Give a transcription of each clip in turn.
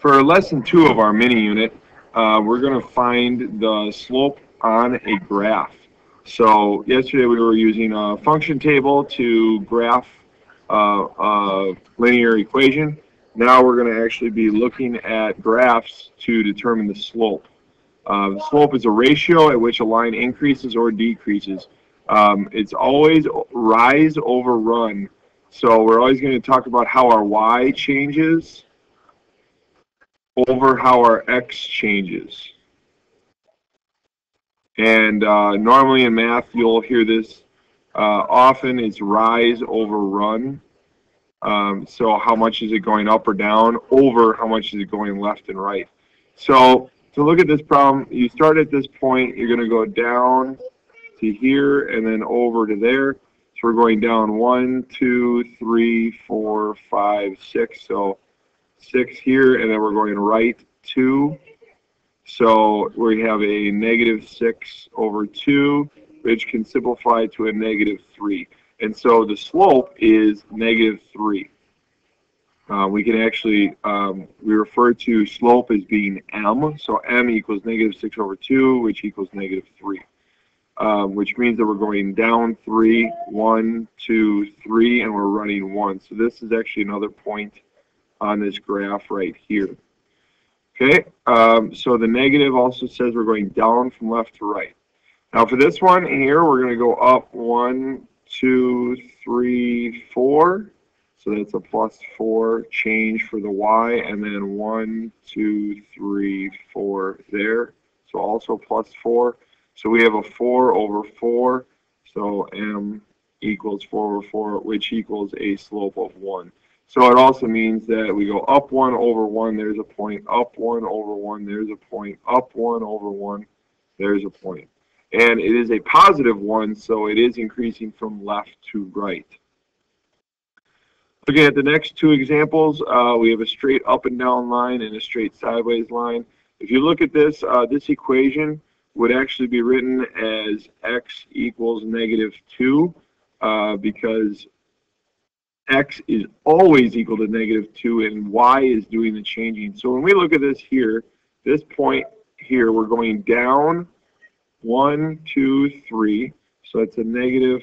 For lesson 2 of our mini unit, we're going to find the slope on a graph. So yesterday we were using a function table to graph a linear equation. Now we're going to actually be looking at graphs to determine the slope. The slope is a ratio at which a line increases or decreases. It's always rise over run. So we're always going to talk about how our y changes over how our x changes. And normally in math, you'll hear this often. It's rise over run. So how much is it going up or down over how much is it going left and right. So to look at this problem, you start at this point, you're going to go down to here and then over to there. So we're going down 1, 2, 3, 4, 5, 6. So 6 here, and then we're going right 2. So we have a negative 6 over 2, which can simplify to a negative 3. And so the slope is negative 3. We can actually, we refer to slope as being m. So m equals negative 6 over 2, which equals negative 3. Which means that we're going down 3, 1, 2, 3, and we're running 1. So this is actually another point on this graph right here. Okay, so the negative also says we're going down from left to right. Now for this one here, we're going to go up 1, 2, 3, 4. So that's a plus 4 change for the y, and then 1, 2, 3, 4 there. So also plus 4. So we have a 4 over 4. So m equals 4 over 4, which equals a slope of 1. So it also means that we go up 1 over 1, there's a point, up 1 over 1, there's a point, up 1 over 1, there's a point. And it is a positive 1, so it is increasing from left to right. Looking at the next two examples, we have a straight up and down line and a straight sideways line. If you look at this, this equation would actually be written as x equals negative 2 because x is always equal to negative 2 and y is doing the changing. So when we look at this here, this point here, we're going down 1, 2, 3. So it's a negative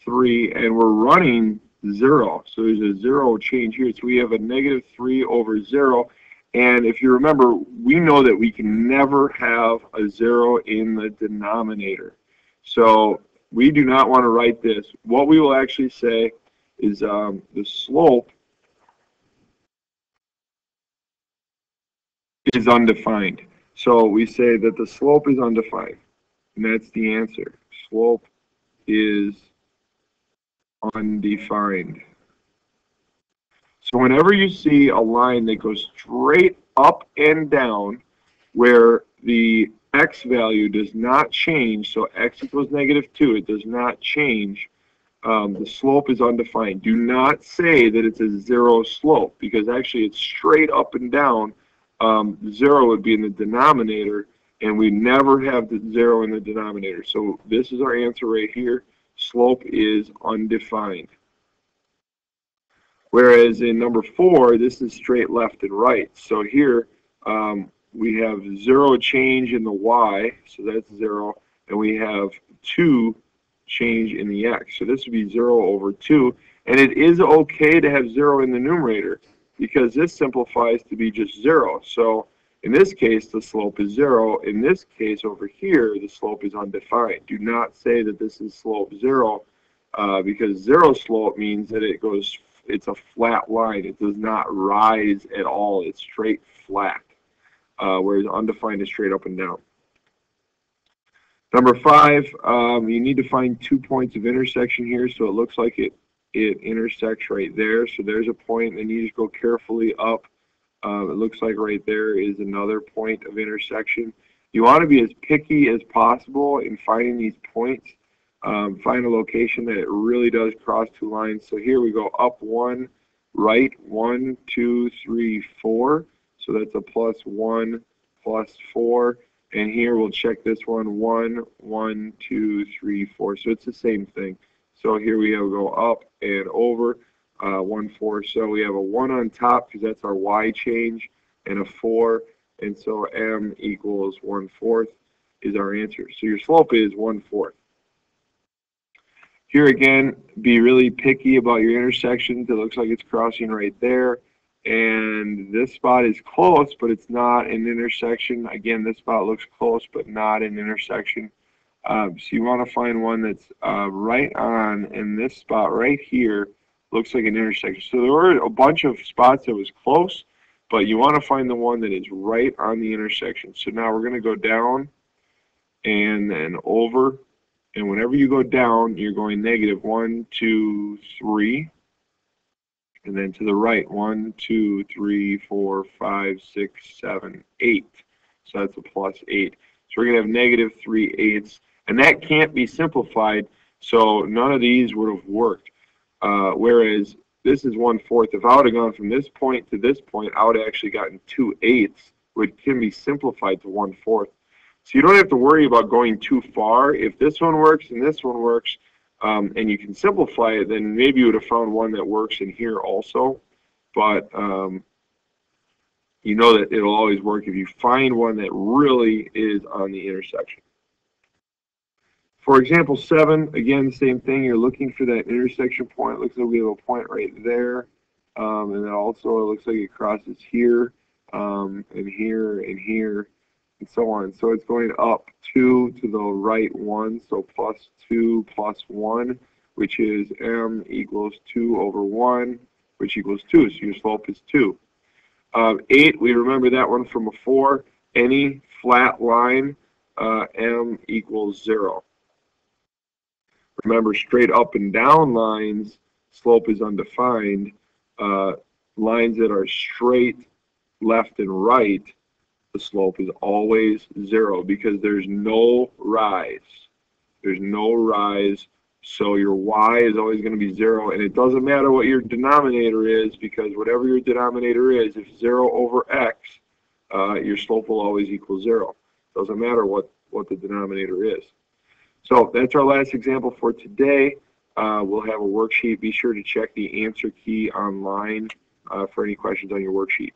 3 and we're running 0. So there's a 0 change here. So we have a negative 3 over 0. And if you remember, we know that we can never have a 0 in the denominator. So we do not want to write this. What we will actually say is the slope is undefined. So we say that the slope is undefined, and that's the answer. Slope is undefined. So whenever you see a line that goes straight up and down where the x value does not change, so x equals negative 2, it does not change, the slope is undefined. Do not say that it's a 0 slope because actually it's straight up and down. 0 would be in the denominator and we never have the 0 in the denominator. So this is our answer right here. Slope is undefined. Whereas in number 4, this is straight left and right. So here we have 0 change in the y, so that's 0, and we have 2 change in the x. So this would be 0 over 2. And it is okay to have 0 in the numerator because this simplifies to be just 0. So in this case, the slope is 0. In this case over here, the slope is undefined. Do not say that this is slope 0 because 0 slope means that it's a flat line. It does not rise at all. It's straight flat, whereas undefined is straight up and down. Number 5, you need to find 2 points of intersection here. So it looks like it intersects right there. So there's a point, and you just go carefully up. It looks like right there is another point of intersection. You want to be as picky as possible in finding these points. Find a location that it really does cross 2 lines. So here we go up 1, right 1, 2, 3, 4. So that's a plus 1, plus 4. And here we'll check this one 1, 1, 2, 3, 4. So it's the same thing. So here we go up and over 1, 4. So we have a 1 on top because that's our y change. and a 4, and so m equals 1/4 is our answer. So your slope is 1/4. Here again, be really picky about your intersections. It looks like it's crossing right there. And this spot is close, but it's not an intersection. Again, this spot looks close, but not an intersection. So you want to find one that's right on, and this spot right here looks like an intersection. So there were a bunch of spots that was close, but you want to find the one that is right on the intersection. So now we're going to go down and then over. And whenever you go down, you're going negative 1, 2, 3. And then to the right, 1, 2, 3, 4, 5, 6, 7, 8. So that's a +8. So we're going to have negative 3/8. And that can't be simplified, so none of these would have worked. Whereas this is 1/4. If I would have gone from this point to this point, I would have actually gotten 2/8, which can be simplified to 1/4. So you don't have to worry about going too far. If this one works and this one works, and you can simplify it, then maybe you would have found one that works in here also. But you know that it'll always work if you find one that really is on the intersection. For example 7, again, the same thing. You're looking for that intersection point. It looks like we have a point right there. And then also it looks like it crosses here, and here, and here, and so on. So it's going up 2 to the right 1, so +2 + 1, which is m equals 2/1, which equals 2. So your slope is 2. 8, we remember that one from before. Any flat line, m equals 0. Remember, straight up and down lines, slope is undefined. Lines that are straight left and right, the slope is always 0 because there's no rise. There's no rise, so your y is always going to be 0, and it doesn't matter what your denominator is, because whatever your denominator is, if 0/x, your slope will always equal 0. Doesn't matter what the denominator is. So that's our last example for today. We'll have a worksheet. Be sure to check the answer key online for any questions on your worksheet.